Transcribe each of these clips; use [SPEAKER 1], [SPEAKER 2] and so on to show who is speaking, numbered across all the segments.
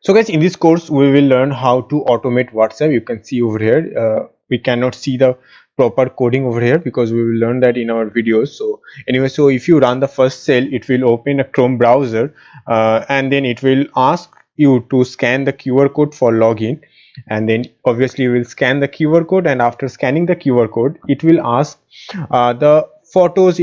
[SPEAKER 1] So guys, in this course we will learn how to automate WhatsApp. You can see over here, we cannot see the proper coding over here because we will learn that in our videos. So anyway, so if you run the first cell, it will open a Chrome browser, and then it will ask you to scan the QR code for login, and then obviously you will scan the QR code, and after scanning the QR code it will ask the photos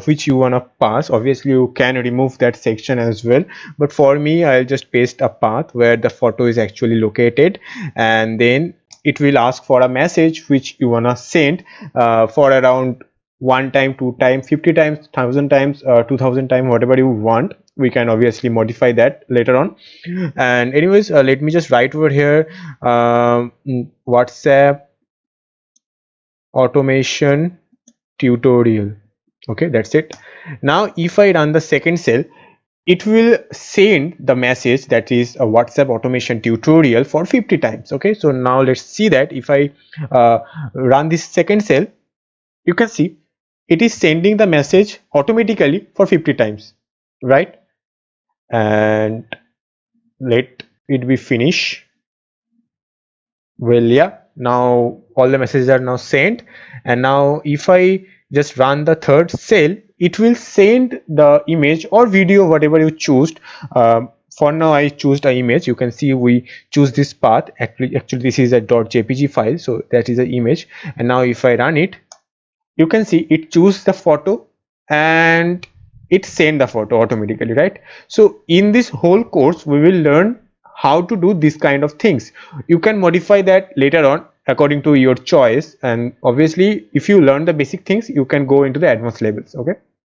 [SPEAKER 1] which you want to pass. Obviously you can remove that section as well, but for me I'll just paste a path where the photo is actually located, and then it will ask for a message which you want to send for around 1 time, 2 times, 50 times, 1000 times, 2000 times, whatever you want. We can obviously modify that later on. And anyways, let me just write over here, WhatsApp automation tutorial. Okay, that's it. Now if I run the second cell, it will send the message that is a WhatsApp automation tutorial for 50 times. Okay, so now let's see that if I run this second cell, you can see it is sending the message automatically for 50 times, right? And let it be finish. Well, yeah, now all the messages are now sent, and now if I just run the third cell, it will send the image or video, whatever you choose. For now I choose the image. You can see we choose this path. Actually this is a .jpg file, so that is the image. And now if I run it, you can see it choose the photo and it send the photo automatically, right? So in this whole course we will learn how to do this kind of things. You can modify that later on according to your choice, and obviously if you learn the basic things you can go into the advanced levels. Okay.